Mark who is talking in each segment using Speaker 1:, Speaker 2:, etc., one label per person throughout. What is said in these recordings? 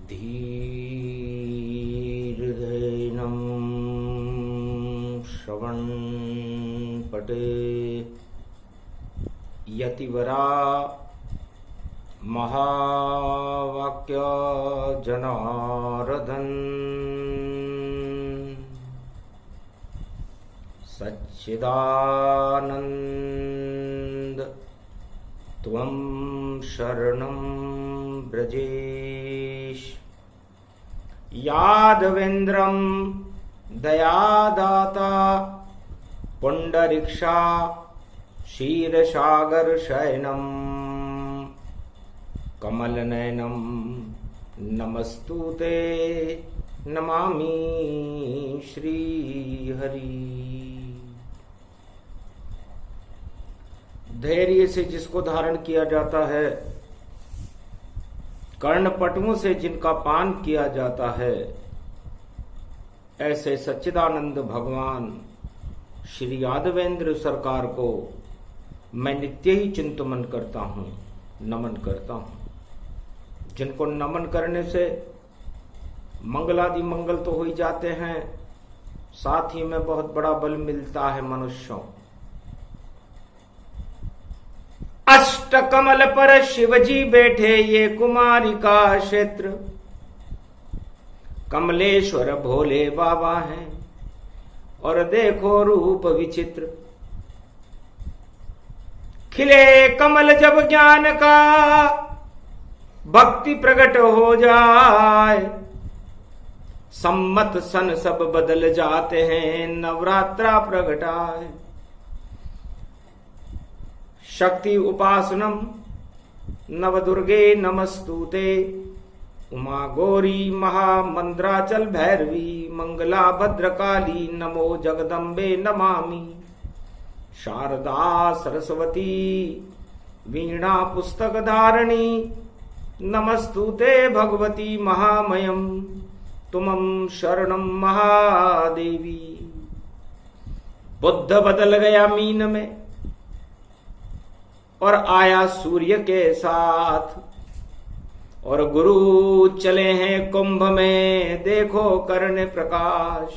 Speaker 1: धीर्धैनं श्रवणपटे यतिवरा महावाक्य जनार्दन सच्चिदानंद त्वं शरणं ब्रजेश यादवेन्द्रं दयादाता पुंडरीक्षा क्षीरसागर शयनं कमलनयनं नमस्तुते नमामि श्रीहरि। धैर्य से जिसको धारण किया जाता है, कर्णपटुओं से जिनका पान किया जाता है, ऐसे सच्चिदानंद भगवान श्री यादवेंद्र सरकार को मैं नित्य ही चिंतन करता हूं, नमन करता हूं। जिनको नमन करने से मंगलादि मंगल तो हो ही जाते हैं, साथ ही में बहुत बड़ा बल मिलता है मनुष्यों। अष्ट कमल पर शिवजी बैठे ये कुमारी का क्षेत्र, कमलेश्वर भोले बाबा हैं और देखो रूप विचित्र। खिले कमल जब ज्ञान का भक्ति प्रकट हो जाए, सम्मत सन सब बदल जाते हैं, नवरात्रा प्रगटाए। शक्ति उपासनम नवदुर्गे नमस्तुते, उमा गौरी महामंद्राचल भैरवी मंगला भद्रकाली नमो जगदम्बे नमामि। शारदा सरस्वती वीणा पुस्तक धारणी नमस्तुते भगवती महामयम तुमं शरणं महादेवी। बुद्ध बदल गया मीन में और आया सूर्य के साथ, और गुरु चले हैं कुंभ में देखो करने प्रकाश।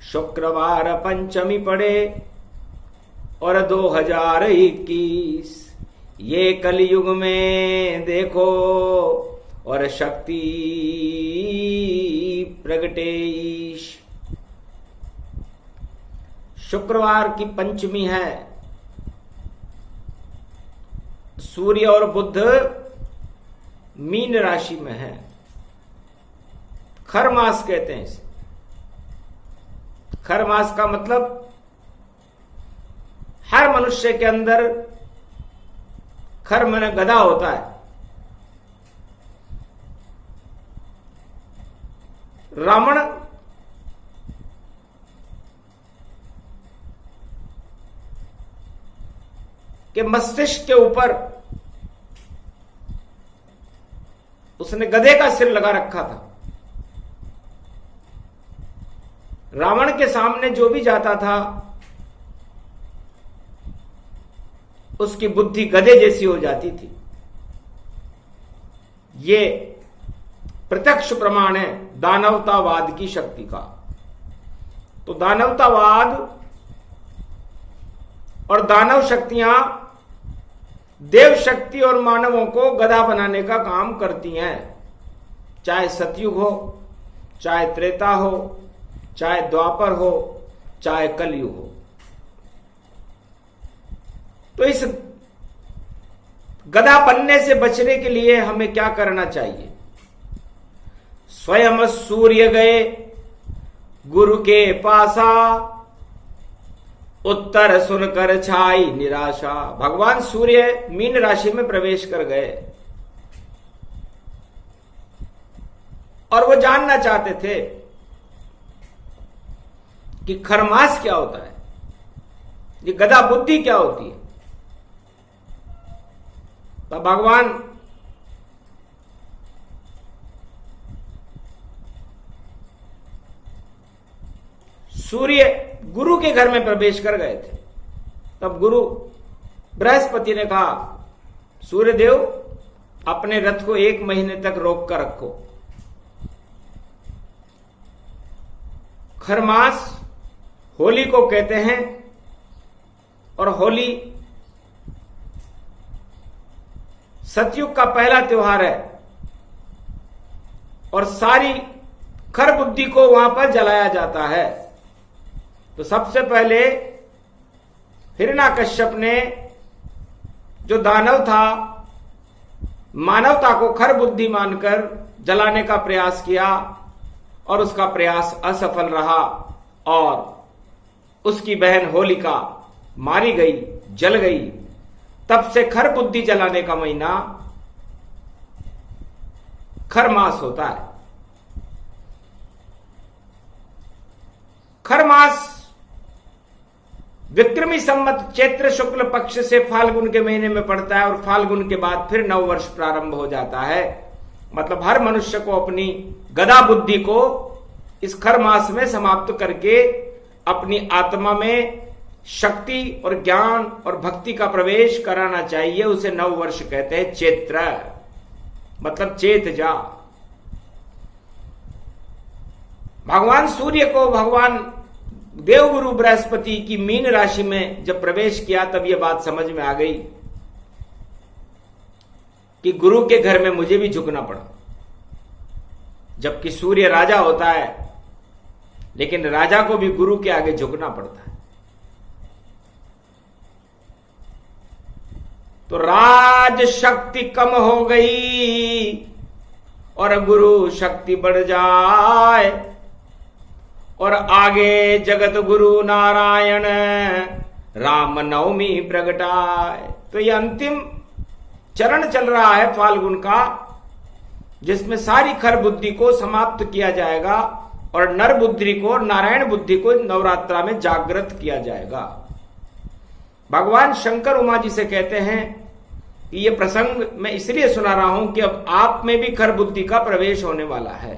Speaker 1: शुक्रवार पंचमी पड़े और 2021 ये कलयुग में देखो, और शक्ति प्रगटे ईश। शुक्रवार की पंचमी है, सूर्य और बुध मीन राशि में है। खर मास कहते हैं इसे। खर मास का मतलब हर मनुष्य के अंदर खर माने गधा होता है। रावण के मस्तिष्क के ऊपर उसने गधे का सिर लगा रखा था। रावण के सामने जो भी जाता था उसकी बुद्धि गधे जैसी हो जाती थी। ये प्रत्यक्ष प्रमाण है दानवतावाद की शक्ति का। तो दानवतावाद और दानव शक्तियां देव शक्ति और मानवों को गधा बनाने का काम करती हैं। चाहे सतयुग हो, चाहे त्रेता हो, चाहे द्वापर हो, चाहे कलयुग हो। तो इस गधा बनने से बचने के लिए हमें क्या करना चाहिए? स्वयं सूर्य गए गुरु के पासा, उत्तर सुनकर छाई निराशा। भगवान सूर्य मीन राशि में प्रवेश कर गए और वो जानना चाहते थे कि खरमास क्या होता है, ये गधा बुद्धि क्या होती है। तो भगवान सूर्य गुरु के घर में प्रवेश कर गए थे। तब गुरु बृहस्पति ने कहा, सूर्यदेव अपने रथ को 1 महीने तक रोक कर रखो, खरमास होली को कहते हैं और होली सतयुग का पहला त्योहार है और सारी खर बुद्धि को वहां पर जलाया जाता है। तो सबसे पहले हिरण्याकश्यप ने जो दानव था मानवता को खर बुद्धि मानकर जलाने का प्रयास किया और उसका प्रयास असफल रहा और उसकी बहन होलिका मारी गई, जल गई। तब से खर बुद्धि जलाने का महीना खरमास होता है। खरमास विक्रमी संवत चैत्र शुक्ल पक्ष से फाल्गुन के महीने में पड़ता है और फाल्गुन के बाद फिर नव वर्ष प्रारंभ हो जाता है। मतलब हर मनुष्य को अपनी गदा बुद्धि को इस खरमास में समाप्त करके अपनी आत्मा में शक्ति और ज्ञान और भक्ति का प्रवेश कराना चाहिए। उसे नव वर्ष कहते हैं। चैत्र मतलब चेत जा। भगवान सूर्य को भगवान देवगुरु बृहस्पति की मीन राशि में जब प्रवेश किया तब यह बात समझ में आ गई कि गुरु के घर में मुझे भी झुकना पड़ा। जबकि सूर्य राजा होता है लेकिन राजा को भी गुरु के आगे झुकना पड़ता है। तो राज शक्ति कम हो गई और गुरु शक्ति बढ़ जाए और आगे जगत गुरु नारायण राम नवमी प्रगटाए। तो यह अंतिम चरण चल रहा है फाल्गुन का, जिसमें सारी खर बुद्धि को समाप्त किया जाएगा और नर बुद्धि को, नारायण बुद्धि को नवरात्रा में जागृत किया जाएगा। भगवान शंकर उमा जी से कहते हैं कि यह प्रसंग मैं इसलिए सुना रहा हूं कि अब आप में भी खर बुद्धि का प्रवेश होने वाला है।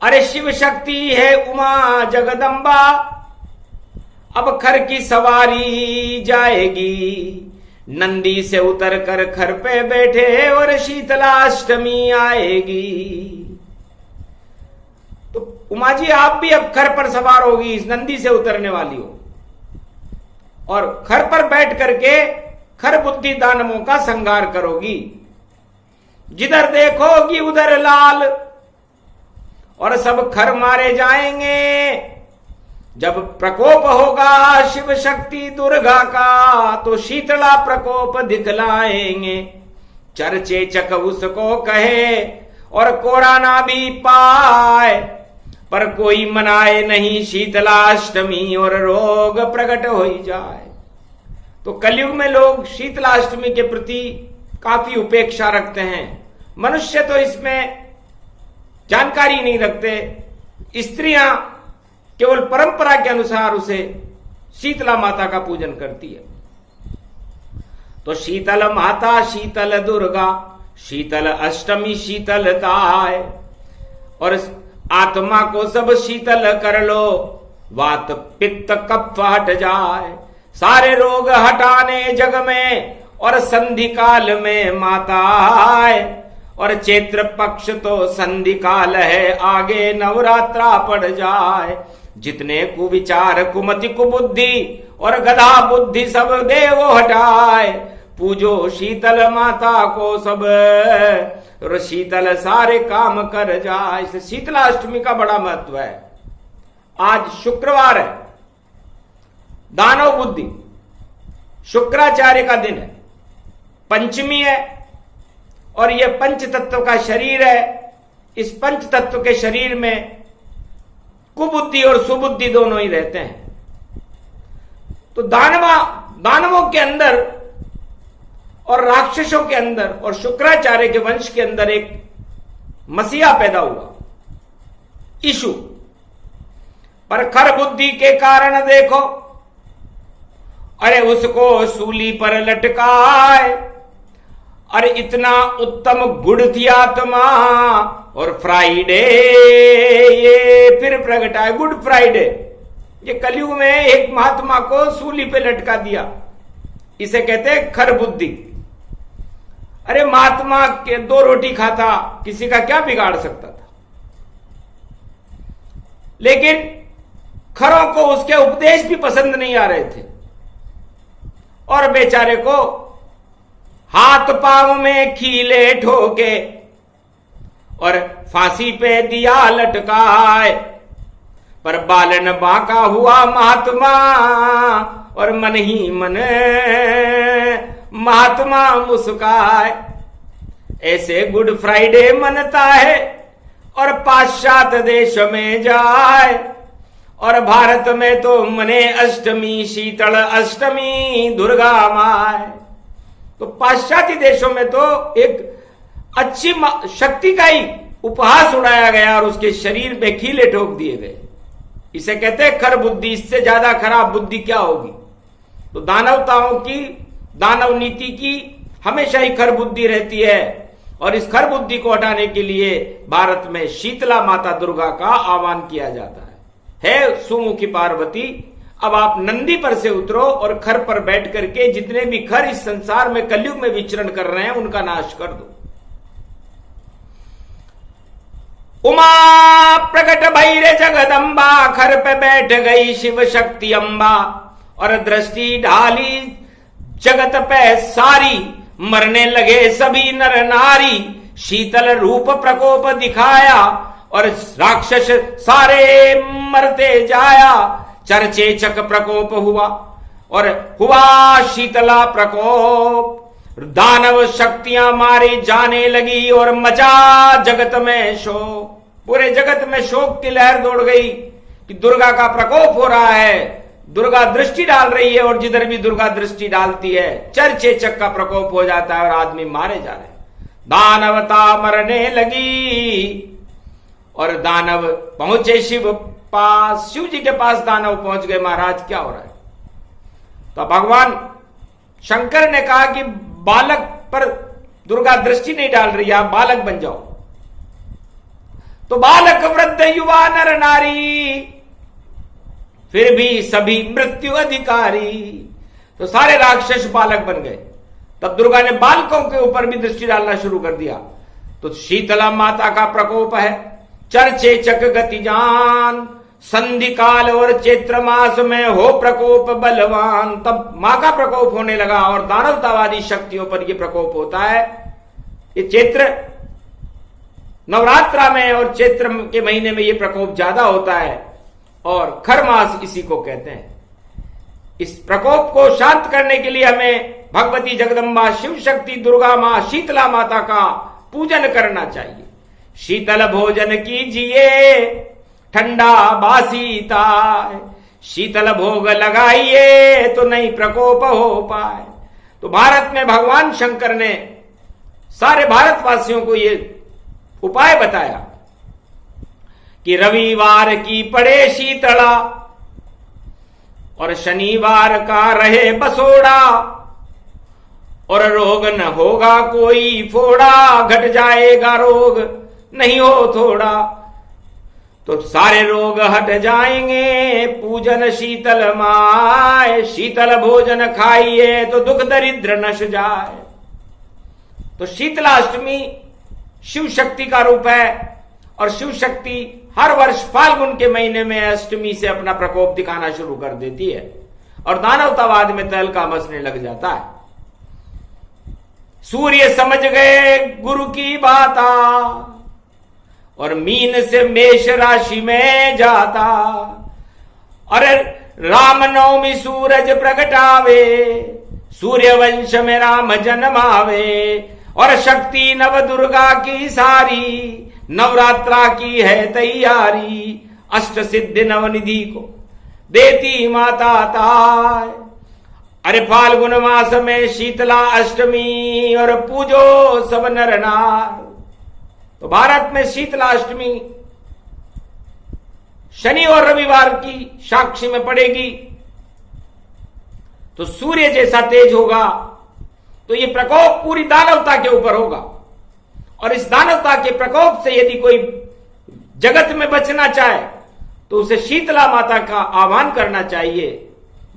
Speaker 1: अरे शिव शक्ति है उमा जगदम्बा, अब खर की सवारी जाएगी। नंदी से उतर कर खर पे बैठे और शीतलाष्टमी आएगी। तो उमा जी आप भी अब खर पर सवार होगी, इस नंदी से उतरने वाली हो और खर पर बैठ करके खर बुद्धि दानवों का संहार करोगी। जिधर देखोगी उधर लाल और सब खर मारे जाएंगे। जब प्रकोप होगा शिव शक्ति दुर्गा का तो शीतला प्रकोप दिखलाएंगे। चर्चे चक उसको कहे और कोरा ना भी पाए, पर कोई मनाए नहीं शीतलाष्टमी और रोग प्रकट हो ही जाए। तो कलयुग में लोग शीतलाष्टमी के प्रति काफी उपेक्षा रखते हैं। मनुष्य तो इसमें जानकारी नहीं रखते। स्त्रियां केवल परंपरा के अनुसार उसे शीतला माता का पूजन करती है। तो शीतल माता शीतल दुर्गा, शीतल अष्टमी शीतलताय, और आत्मा को सब शीतल कर लो, वात पित्त कफ हट जाए। सारे रोग हटाने जग में और संधि काल में माता आए। और चैत्र पक्ष तो संधि काल है, आगे नवरात्रा पड़ जाए। जितने कुविचार कुमति कुबुद्धि और गधा बुद्धि सब देव हटाए। पूजो शीतल माता को सब और शीतल सारे काम कर जाए। इसे शीतलाष्टमी का बड़ा महत्व है। आज शुक्रवार है, दानव बुद्धि शुक्राचार्य का दिन है, पंचमी है और यह पंच तत्व का शरीर है। इस पंच तत्व के शरीर में कुबुद्धि और सुबुद्धि दोनों ही रहते हैं। तो दानवों के अंदर और राक्षसों के अंदर और शुक्राचार्य के वंश के अंदर एक मसीहा पैदा हुआ, यीशु। पर खर बुद्धि के कारण देखो, अरे उसको सूली पर लटकाए। अरे इतना उत्तम गुड़ थी आत्मा और फ्राइडे ये फिर प्रगटा है। गुड फ्राइडे ये कलयुग में एक महात्मा को सूली पे लटका दिया, इसे कहते हैं खर बुद्धि। अरे महात्मा के 2 रोटी खाता, किसी का क्या बिगाड़ सकता था। लेकिन खरों को उसके उपदेश भी पसंद नहीं आ रहे थे और बेचारे को हाथ पांव में खीले ठोके और फांसी पे दिया लटकाए। पर बालन बांका हुआ महात्मा और मन ही मन महात्मा मुस्काए। ऐसे गुड फ्राइडे मनता है और पाश्चात्य देश में जाए, और भारत में तो मने अष्टमी शीतल अष्टमी दुर्गा माय। तो पाश्चात्य देशों में तो एक अच्छी शक्ति का ही उपहास उड़ाया गया और उसके शरीर में खीले ठोक दिए गए। इसे कहते हैं खर बुद्धि, इससे ज्यादा खराब बुद्धि क्या होगी। तो दानवताओं की, दानव नीति की हमेशा ही खर बुद्धि रहती है, और इस खर बुद्धि को हटाने के लिए भारत में शीतला माता दुर्गा का आह्वान किया जाता है सुमुखी पार्वती, अब आप नंदी पर से उतरो और खर पर बैठ करके जितने भी खर इस संसार में कलयुग में विचरण कर रहे हैं उनका नाश कर दो। उमा प्रकट भैरे जगदम्बा, खर पे बैठ गई शिव शक्ति अम्बा, और दृष्टि ढाली जगत पे सारी, मरने लगे सभी नर नारी। शीतल रूप प्रकोप दिखाया और राक्षस सारे मरते जाया। चरचेचक प्रकोप हुआ और हुआ शीतला प्रकोप, दानव शक्तियां मारी जाने लगी और मचा जगत में शोक। पूरे जगत में शोक की लहर दौड़ गई कि दुर्गा का प्रकोप हो रहा है, दुर्गा दृष्टि डाल रही है, और जिधर भी दुर्गा दृष्टि डालती है चरचेचक का प्रकोप हो जाता है और आदमी मारे जा रहे हैं। दानवता मरने लगी और दानव पहुंचे शिव पास, शिव जी के पास दानव पहुंच गए। महाराज क्या हो रहा है? तो भगवान शंकर ने कहा कि बालक पर दुर्गा दृष्टि नहीं डाल रही, आप बालक बन जाओ। तो बालक वृद्ध युवा नर नारी, फिर भी सभी मृत्यु अधिकारी। तो सारे राक्षस बालक बन गए। तब दुर्गा ने बालकों के ऊपर भी दृष्टि डालना शुरू कर दिया। तो शीतला माता का प्रकोप है, चरचेचक गति जान, संधि काल और चैत्र मास में हो प्रकोप बलवान। तब मां का प्रकोप होने लगा और दानवतावादी शक्तियों पर यह प्रकोप होता है। ये चैत्र नवरात्रा में और चैत्र के महीने में यह प्रकोप ज्यादा होता है, और खर मास इसी को कहते हैं। इस प्रकोप को शांत करने के लिए हमें भगवती जगदम्बा शिव शक्ति दुर्गा मां शीतला माता का पूजन करना चाहिए। शीतल भोजन कीजिए ठंडा बासी ताय, शीतल भोग लगाइए तो नहीं प्रकोप हो पाए। तो भारत में भगवान शंकर ने सारे भारतवासियों को ये उपाय बताया कि रविवार की पड़े शीतला और शनिवार का रहे बसोड़ा, और रोग न होगा कोई फोड़ा, घट जाएगा रोग नहीं हो थोड़ा। तो सारे रोग हट जाएंगे, पूजन शीतल माय, शीतल भोजन खाइए तो दुख दरिद्र नश जाए। तो शीतलाष्टमी शिव शक्ति का रूप है, और शिव शक्ति हर वर्ष फाल्गुन के महीने में अष्टमी से अपना प्रकोप दिखाना शुरू कर देती है, और दानवतावाद में तहलका मचने लग जाता है। सूर्य समझ गए गुरु की बाता, और मीन से मेष राशि में जाता। अरे रामनवमी सूरज प्रगटावे, सूर्य वंश में राम जन्मावे, और शक्ति नव दुर्गा की सारी, नवरात्रा की है तैयारी। अष्ट सिद्धि नवनिधि को देती माता ताय। अरे फाल्गुन मास में शीतला अष्टमी, और पूजो सब नर नार। तो भारत में शीतला अष्टमी शनि और रविवार की साक्षी में पड़ेगी। तो सूर्य जैसा तेज होगा, तो ये प्रकोप पूरी दानवता के ऊपर होगा, और इस दानवता के प्रकोप से यदि कोई जगत में बचना चाहे तो उसे शीतला माता का आह्वान करना चाहिए,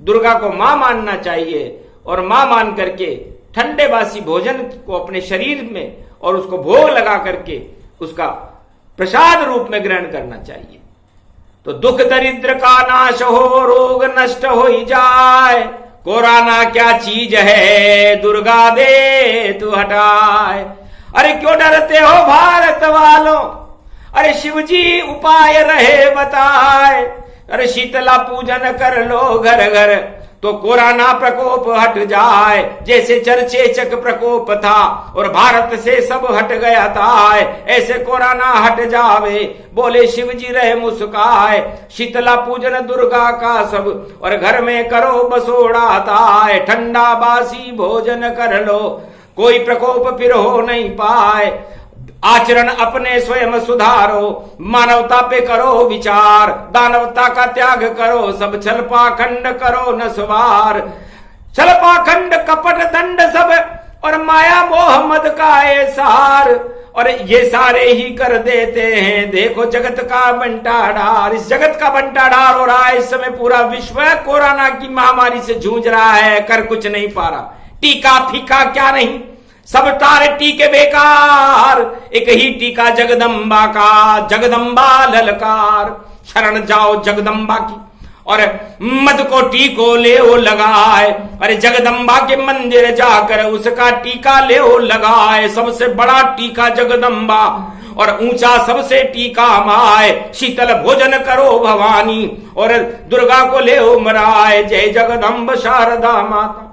Speaker 1: दुर्गा को मां मानना चाहिए, और मां मान करके ठंडे बासी भोजन को अपने शरीर में और उसको भोग लगा करके उसका प्रसाद रूप में ग्रहण करना चाहिए। तो दुख दरिद्र का नाश हो, रोग नष्ट हो ही जाए। कोरोना क्या चीज है, दुर्गा दे तू हटाए। अरे क्यों डरते हो भारत वालों, अरे शिव जी उपाय रहे बताए। अरे शीतला पूजन कर लो घर घर, तो कोरोना प्रकोप हट जाए। जैसे चरचेचक प्रकोप था और भारत से सब हट गया था, ऐसे कोरोना हट जावे, बोले शिव जी रहे मुस्काए। शीतला पूजन दुर्गा का सब, और घर में करो बसोड़ा ताए। ठंडा बासी भोजन कर लो, कोई प्रकोप फिर हो नहीं पाए। आचरण अपने स्वयं सुधारो, मानवता पे करो विचार। दानवता का त्याग करो, सब छल पाखंड करो न सवार। छल पाखंड कपट दंड सब, और माया मोह मद का सार, और ये सारे ही कर देते हैं देखो जगत का बंटाढार। इस जगत का बंटाढार हो रहा है इस समय। पूरा विश्व कोरोना की महामारी से जूझ रहा है, कर कुछ नहीं पा रहा। टीका फीका क्या नहीं, सब तारे टीके बेकार। एक ही टीका जगदम्बा का, जगदम्बा ललकार। शरण जाओ जगदम्बा की, और मद को टीको ले ओ लगाए। अरे जगदम्बा के मंदिर जाकर उसका टीका ले ओ लगाए। सबसे बड़ा टीका जगदम्बा, और ऊंचा सबसे टीका माए। शीतल भोजन करो भवानी, और दुर्गा को ले ओ मराए। जय जगदम्ब शारदा माता,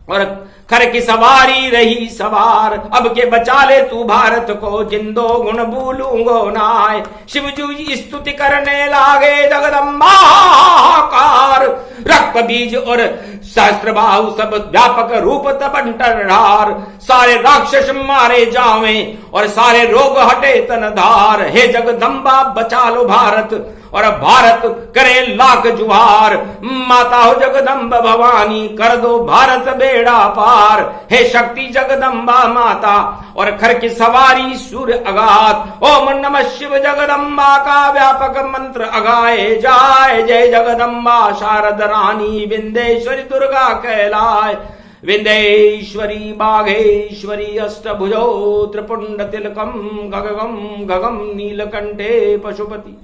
Speaker 1: और खर की सवारी रही सवार। अब के बचा ले तू भारत को, जिंदो गुण भूलूंगो नाय। शिवजू जी स्तुति करने लागे जगदम्बाकार। रक्त बीज और सहस्त्रबाहु सब व्यापक रूप तपंटरहार। सारे राक्षस मारे जावे, और सारे रोग हटे तन धार। हे जगदम्बा बचा लो भारत, और भारत करे लाख जुहार। माता हो जगदम्ब भवानी, कर दो भारत बेड़ा पार। हे शक्ति जगदम्बा माता, और खर की सवारी सूर्य अगाध। ओम नमः शिव जगदम्बा का व्यापक मंत्र अगाए जाए। जय जगदम्बा शारद रानी, विंध्येश्वरी दुर्गा कहलाए। विंध्येश्वरी बाघेश्वरी अष्टभुजो, त्रिपुंड तिलकम गगगम गगम नीलकंठे पशुपति।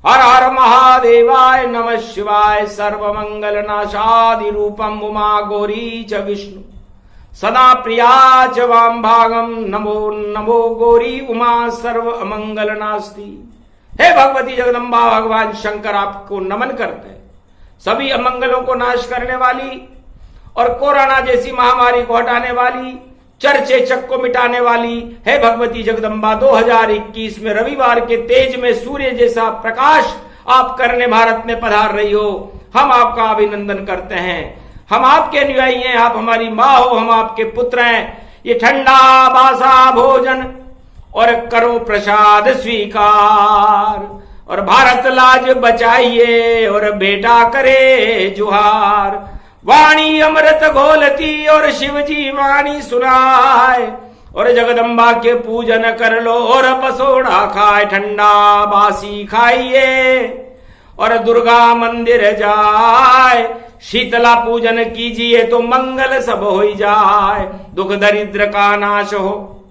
Speaker 1: हर हर महादेवाय नमः शिवाय। सर्वमंगल नाशादि रूपम उमा गौरी च विष्णु, सदा प्रिया च वाम भागम। नमो नमो गौरी उमा सर्व अमंगल नास्ति। हे भगवती जगदम्बा, भगवान शंकर आपको नमन करते हैं। सभी अमंगलों को नाश करने वाली, और कोरोना जैसी महामारी को हटाने वाली, चरचेचक को मिटाने वाली है भगवती जगदम्बा। 2021 में रविवार के तेज में सूर्य जैसा प्रकाश आप करने भारत में पधार रही हो, हम आपका अभिनंदन करते हैं। हम आपके अनुयायी हैं, आप हमारी माँ हो, हम आपके पुत्र हैं। ये ठंडा बासा भोजन और करो प्रसाद स्वीकार, और भारत लाज बचाइए और बेटा करे जुहार। वाणी अमृत घोलती और शिवजी वाणी सुनाए, और जगदम्बा के पूजन कर लो और बसोड़ा खाए। ठंडा बासी खाइए और दुर्गा मंदिर जाए। शीतला पूजन कीजिए तो मंगल सब हो जाए। दुख दरिद्र का नाश हो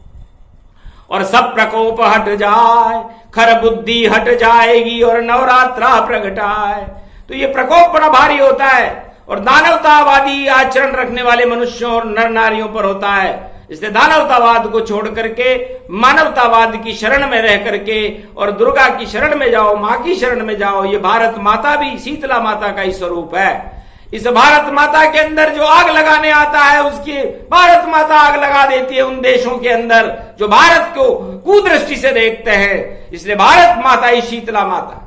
Speaker 1: और सब प्रकोप हट जाए। खर बुद्धि हट जाएगी और नवरात्रा प्रगटाए। तो ये प्रकोप बड़ा भारी होता है, और दानवतावादी आचरण रखने वाले मनुष्यों और नर नारियों पर होता है। इसलिए दानवतावाद को छोड़ करके मानवतावाद की शरण में रह करके और दुर्गा की शरण में जाओ, मां की शरण में जाओ। ये भारत माता भी शीतला माता का ही स्वरूप है। इस भारत माता के अंदर जो आग लगाने आता है, उसकी भारत माता आग लगा देती है उन देशों के अंदर जो भारत को कुदृष्टि से देखते हैं। इसलिए भारत माता ही शीतला माता।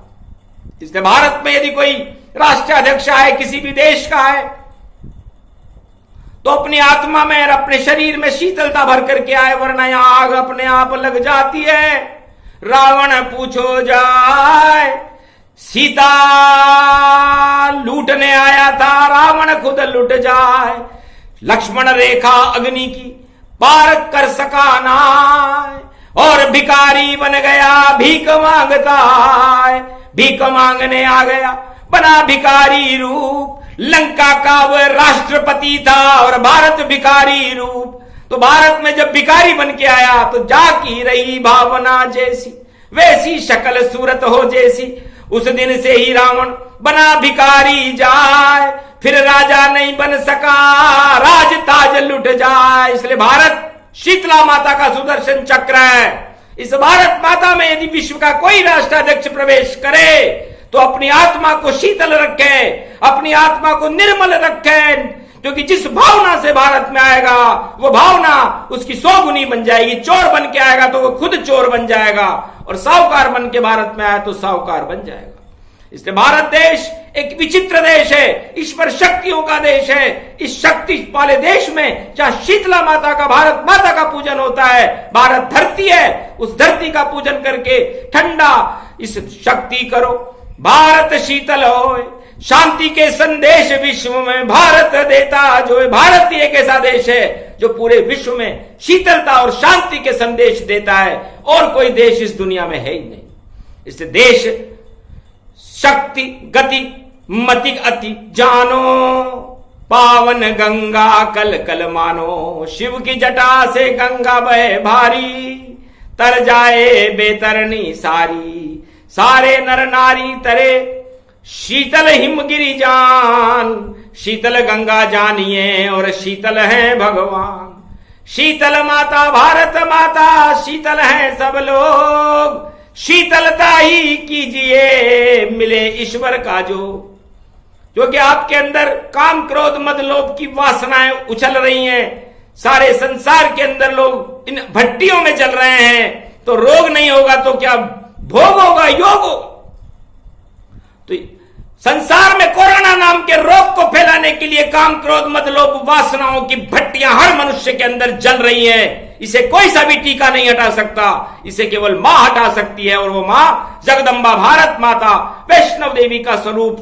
Speaker 1: इसलिए भारत में यदि कोई राष्ट्राध्यक्ष है, किसी भी देश का है, तो अपनी आत्मा में और अपने शरीर में शीतलता भर करके आए, वरना यहां आग अपने आप लग जाती है। रावण पूछो जाए, सीता लूटने आया था, रावण खुद लुट जाए। लक्ष्मण रेखा अग्नि की पार कर सका ना, और भिखारी बन गया भीख मांगता है। भीख मांगने आ गया, बना भिखारी रूप। लंका का वह राष्ट्रपति था और भारत भिखारी रूप। तो भारत में जब भिखारी बन के आया तो जाकी रही भावना जैसी, वैसी शक्ल सूरत हो जैसी। उस दिन से ही रावण बना भिखारी जाए, फिर राजा नहीं बन सका, राज ताज लुट जाए। इसलिए भारत शीतला माता का सुदर्शन चक्र है। इस भारत माता में यदि विश्व का कोई राष्ट्राध्यक्ष प्रवेश करे तो अपनी आत्मा को शीतल रखे, अपनी आत्मा को निर्मल रखे, क्योंकि जिस भावना से भारत में आएगा वो भावना उसकी 100 गुनी बन जाएगी। चोर बन के आएगा तो वो खुद चोर बन जाएगा, और साहूकार बन के भारत में आया तो साहूकार बन जाएगा। इसलिए भारत देश एक विचित्र देश है, ईश्वर शक्तियों का देश है। इस शक्ति वाले देश में जहां शीतला माता का, भारत माता का पूजन होता है, भारत धरती है, उस धरती का पूजन करके ठंडा इस शक्ति करो। भारत शीतल होए, शांति के संदेश विश्व में भारत देता जो है। भारत ही एक ऐसा देश है जो पूरे विश्व में शीतलता और शांति के संदेश देता है, और कोई देश इस दुनिया में है ही नहीं। इससे देश शक्ति गति मति अति जानो, पावन गंगा कल कल मानो, शिव की जटा से गंगा बहे भारी, तर जाए बेतरनी सारी, सारे नर नारी तरे शीतल हिमगिरी जान, शीतल गंगा जानिए और शीतल है भगवान। शीतल माता भारत माता, शीतल है सब लोग, शीतलता ही कीजिए मिले ईश्वर का जो। क्योंकि आपके अंदर काम क्रोध मद लोभ की वासनाएं उछल रही हैं, सारे संसार के अंदर लोग इन भट्टियों में चल रहे हैं, तो रोग नहीं होगा तो क्या भोग होगा, योग होगा। तो संसार में कोरोना नाम के रोग को फैलाने के लिए काम क्रोध मद लोभ वासनाओं की भट्टियां हर मनुष्य के अंदर जल रही हैं। इसे कोई सा भी टीका नहीं हटा सकता, इसे केवल मां हटा सकती है, और वो मां जगदम्बा भारत माता, वैष्णव देवी का स्वरूप,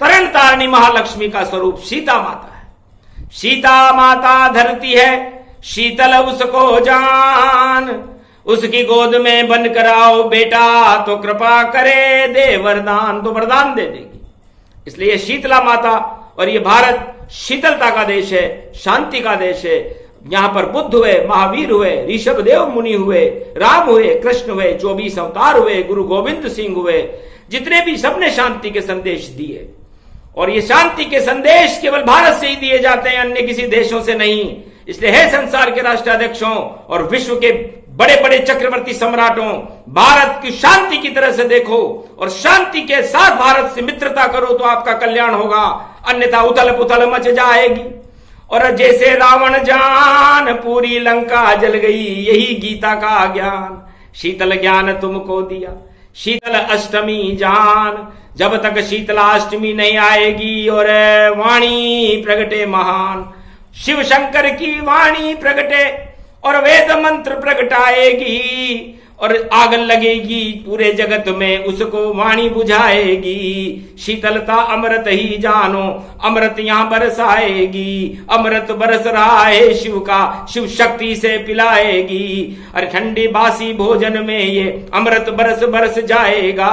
Speaker 1: तरण तारिणी महालक्ष्मी का स्वरूप सीता माता है। सीता माता धरती है, शीतल उसको जान, उसकी गोद में बन कर आओ बेटा, तो कृपा करे दे वरदान, तो वरदान दे देगी। इसलिए शीतला माता और ये भारत शीतलता का देश है, शांति का देश है। यहां पर बुद्ध हुए, महावीर हुए, ऋषभ देव मुनि हुए, राम हुए, कृष्ण हुए, 24 अवतार हुए, गुरु गोविंद सिंह हुए, जितने भी सबने शांति के संदेश दिए। और ये शांति के संदेश केवल भारत से ही दिए जाते हैं, अन्य किसी देशों से नहीं। इसलिए है संसार के राष्ट्राध्यक्षों और विश्व के बड़े बड़े चक्रवर्ती सम्राटों, भारत की शांति की तरह से देखो और शांति के साथ भारत से मित्रता करो तो आपका कल्याण होगा, अन्यथा उथल पुथल मच जाएगी। और जैसे रावण जान पूरी लंका जल गई, यही गीता का ज्ञान, शीतल ज्ञान तुमको दिया शीतल अष्टमी जान। जब तक शीतलाष्टमी नहीं आएगी और वाणी प्रगटे महान, शिव शंकर की वाणी प्रगटे और वेद मंत्र प्रगटाएगी, और आग लगेगी पूरे जगत में, उसको वाणी बुझाएगी। शीतलता अमृत ही जानो, अमृत यहां बरसाएगी, अमृत बरस रहा है शिव का, शिव शक्ति से पिलाएगी। और ठंडी बासी भोजन में ये अमृत बरस बरस जाएगा,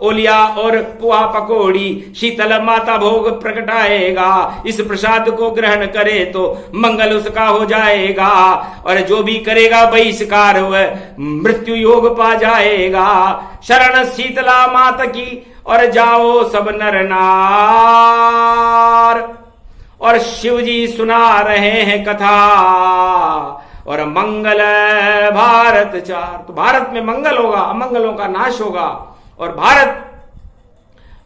Speaker 1: ओलिया और पुआ पकौड़ी शीतल माता भोग प्रगटाएगा। इस प्रसाद को ग्रहण करे तो मंगल उसका हो जाएगा, और जो भी करेगा बहिष्कार वह मृत्यु योग पा जाएगा। शरण शीतला माता की और जाओ सब नर नार, और शिव जी सुना रहे हैं कथा, और मंगल भारत चार। तो भारत में मंगल होगा, अमंगलों का नाश होगा, और भारत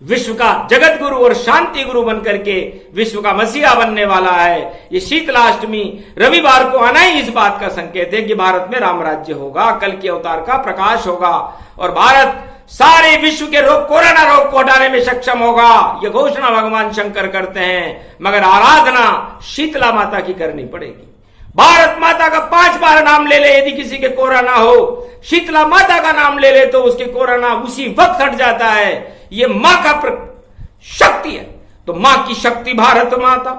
Speaker 1: विश्व का जगत गुरु और शांति गुरु बनकर के विश्व का मसीहा बनने वाला है। ये शीतलाष्टमी रविवार को आना ही इस बात का संकेत है कि भारत में राम राज्य होगा, कल के अवतार का प्रकाश होगा, और भारत सारे विश्व के रोग, कोरोना रोग को हटाने में सक्षम होगा। यह घोषणा भगवान शंकर करते हैं, मगर आराधना शीतला माता की करनी पड़ेगी। भारत माता का 5 बार नाम ले ले, यदि किसी के कोरोना हो, शीतला माता का नाम ले ले तो उसके कोरोना उसी वक्त हट जाता है। ये मां का शक्ति है, तो मां की शक्ति भारत माता,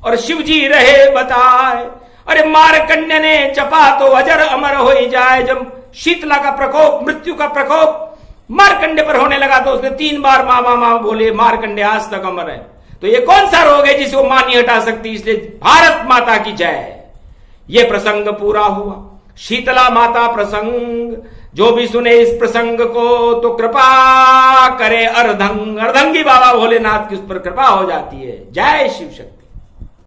Speaker 1: और शिव जी रहे बताए। अरे मारकंडे ने जपा तो अजर अमर हो ही जाए। जब शीतला का प्रकोप, मृत्यु का प्रकोप मारकंडे पर होने लगा तो उसने 3 बार मां मां मां बोले, मारकंडे आज तक अमर है। तो ये कौन सा रोग है जिसे वो मां नहीं हटा सकती? इसलिए भारत माता की जय। ये प्रसंग पूरा हुआ, शीतला माता प्रसंग, जो भी सुने इस प्रसंग को तो कृपा करे अर्धंग। अर्धंगी बाबा भोलेनाथ की उस पर कृपा हो जाती है। जय शिव शक्ति।